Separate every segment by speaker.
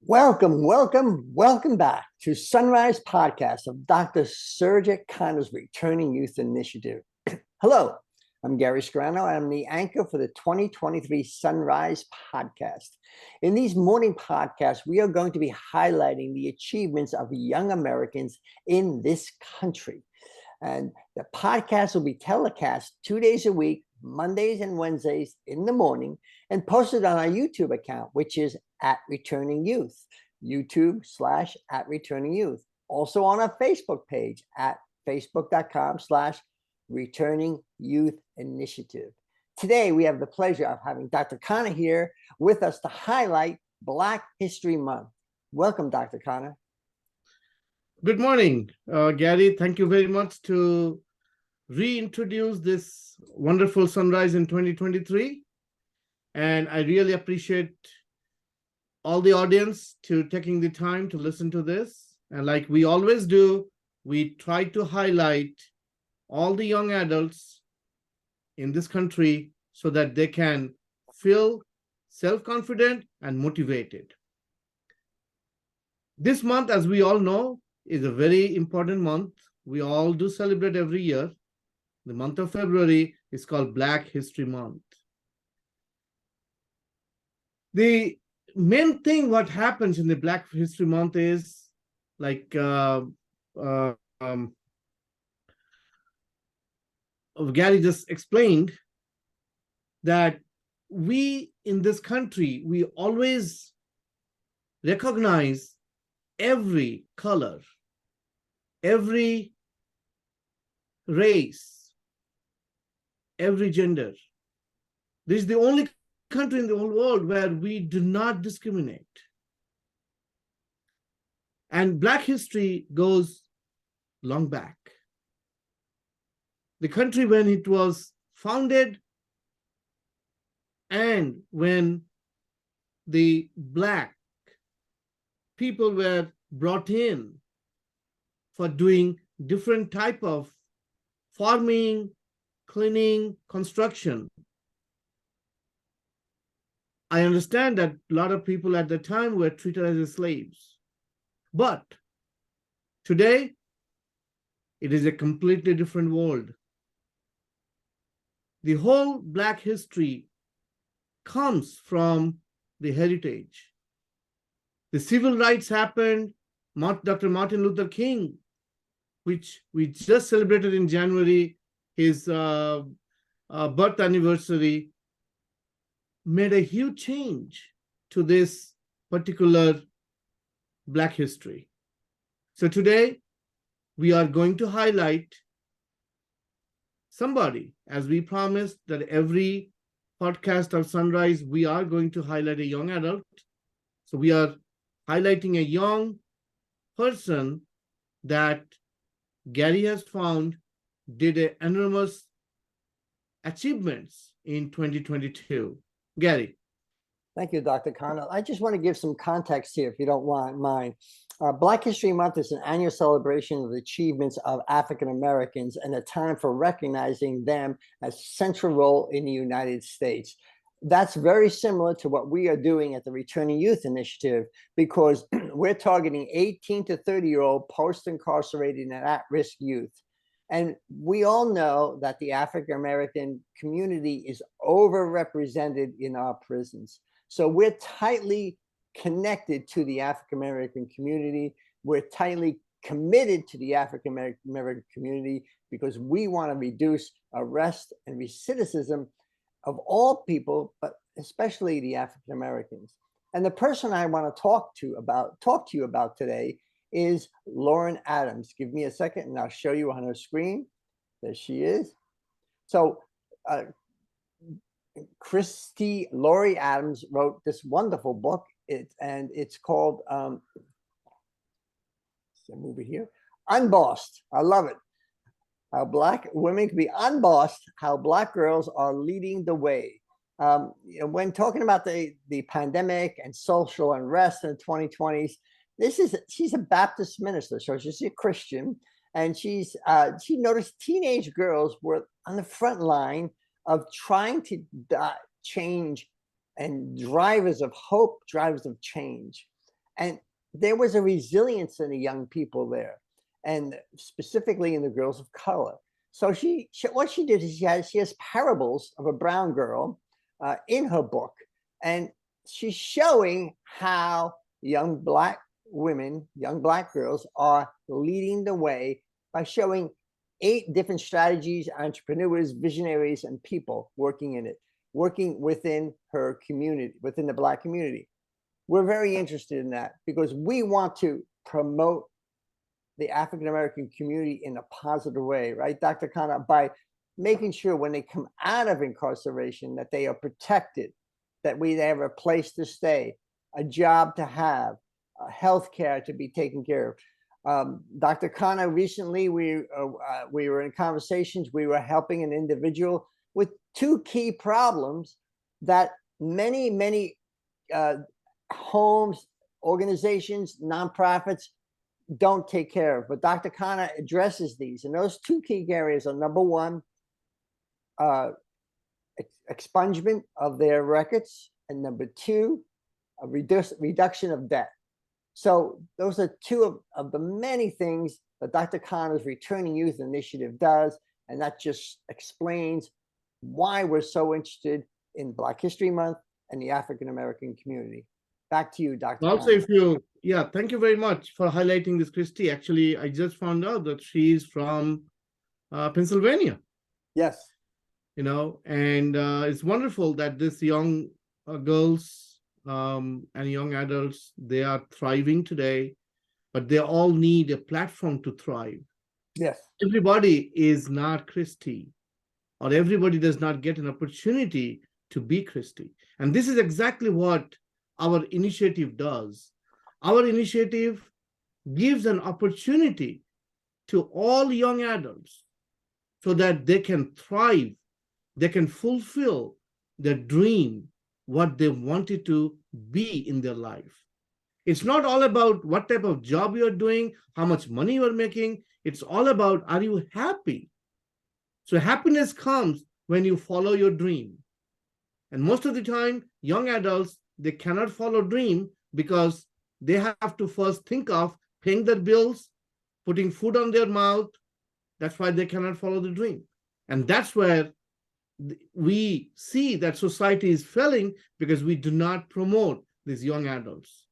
Speaker 1: Welcome back to Sunrise Podcast of Dr. Surajit Khanna's Returning Youth Initiative. Hello, I'm Gary Scarano. I'm the anchor for the 2023 Sunrise Podcast. In these morning podcasts, we are going to be highlighting the achievements of young Americans in this country. And the podcast will be telecast 2 days a week, Mondays and Wednesdays in the morning, and posted on our YouTube account, which is at Returning Youth, YouTube/at Returning Youth. Also on our Facebook page at facebook.com/Returning Youth Initiative. Today, we have the pleasure of having Dr. Khanna here with us to highlight Black History Month. Welcome, Dr. Khanna.
Speaker 2: Good morning, Gary. Thank you very much to reintroduce this wonderful sunrise in 2023. And I really appreciate all the audience to taking the time to listen to this. And like we always do, we try to highlight all the young adults in this country so that they can feel self-confident and motivated. This month, as we all know, is a very important month. We all do celebrate every year. The month of February is called Black History Month. The main thing what happens in the Black History Month is like Gary just explained that we in this country, we always recognize every color, every race, every gender. This is the only country in the whole world where we do not discriminate. And Black history goes long back. The country when it was founded and when the Black people were brought in for doing different type of farming, cleaning, construction. I understand that a lot of people at the time were treated as slaves. But today, it is a completely different world. The whole Black history comes from the heritage. The civil rights happened, Dr. Martin Luther King, which we just celebrated in January, his birth anniversary, made a huge change to this particular Black history. So today, we are going to highlight somebody, as we promised that every podcast of Sunrise, we are going to highlight a young adult. So we are highlighting a young person that Gary has found did enormous achievements in 2022. Gary.
Speaker 1: Thank you, Dr. Khanna. I just want to give some context here, if you don't mind. Black History Month is an annual celebration of the achievements of African Americans and a time for recognizing them as central role in the United States. That's very similar to what we are doing at the Returning Youth Initiative, because we're targeting 18 to 30-year-old post-incarcerated and at-risk youth. And we all know that the African American community is overrepresented in our prisons. So we're tightly connected to the African American community. We're tightly committed to the African American community because we want to reduce arrest and recidivism of all people, but especially the African Americans. And the person I want to talk to you about today is Lauren Adams. Give me a second and I'll show you on her screen. There she is. So Khristi Lauren Adams wrote this wonderful book. It's called, move it here, Unbossed. I love it. How Black women can be unbossed, how Black girls are leading the way. When talking about the pandemic and social unrest in the 2020s, she's a Baptist minister, so she's a Christian, and she noticed teenage girls were on the front line of trying to change and drivers of hope, drivers of change. And there was a resilience in the young people there, and specifically in the girls of color. So what she did is she has parables of a brown girl in her book, and she's showing how young Black women, young Black girls are leading the way by showing 8 different strategies, entrepreneurs, visionaries, and people working in it, working within her community, within the Black community. We're very interested in that because we want to promote the African-American community in a positive way, right, Dr. Khanna, by making sure when they come out of incarceration that they are protected, that they have a place to stay, a job to have, health care to be taken care of. Dr. Khanna, recently we were in conversations, we were helping an individual with 2 key problems that many homes, organizations, nonprofits don't take care of. But Dr. Khanna addresses these. And those 2 key areas are, number 1, expungement of their records, and number 2, a reduction of debt. So those are 2 of the many things that Dr. Khanna's Returning Youth Initiative does. And that just explains why we're so interested in Black History Month and the African-American community. Back to you, Dr.
Speaker 2: Also,
Speaker 1: Khanna.
Speaker 2: thank you very much for highlighting this, Khristi. Actually, I just found out that she's from Pennsylvania.
Speaker 1: Yes.
Speaker 2: And it's wonderful that this young girls and young adults, they are thriving today, but they all need a platform to thrive.
Speaker 1: Yes.
Speaker 2: Everybody is not Khristi, or everybody does not get an opportunity to be Khristi. And this is exactly what our initiative does. Our initiative gives an opportunity to all young adults so that they can thrive, they can fulfill their dream, what they wanted to be in their life. It's not all about what type of job you're doing, how much money you're making. It's all about, are you happy? So happiness comes when you follow your dream. And most of the time, young adults, they cannot follow dream because they have to first think of paying their bills, putting food on their mouth. That's why they cannot follow the dream. And that's where we see that society is failing, because we do not promote these young adults.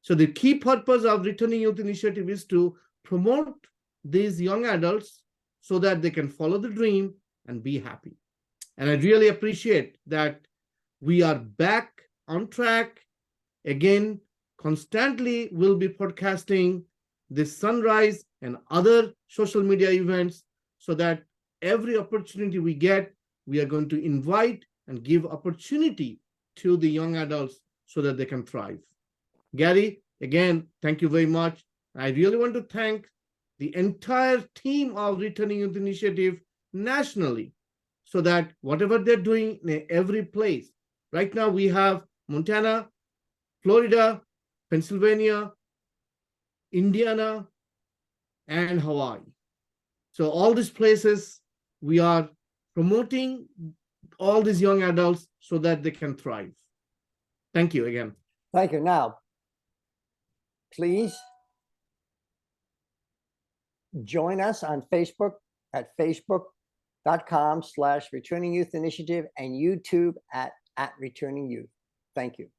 Speaker 2: So the key purpose of Returning Youth Initiative is to promote these young adults so that they can follow the dream and be happy. And I really appreciate that we are back on track. Again, constantly we'll be podcasting this Sunrise and other social media events so that every opportunity we get, we are going to invite and give opportunity to the young adults so that they can thrive. Gary, again, thank you very much. I really want to thank the entire team of Returning Youth Initiative nationally, so that whatever they're doing in every place. Right now we have Montana, Florida, Pennsylvania, Indiana, and Hawaii. So all these places, we are promoting all these young adults so that they can thrive. Thank you again.
Speaker 1: Thank you. Now, please join us on Facebook at facebook.com/Returning Youth Initiative and YouTube at Returning Youth. Thank you.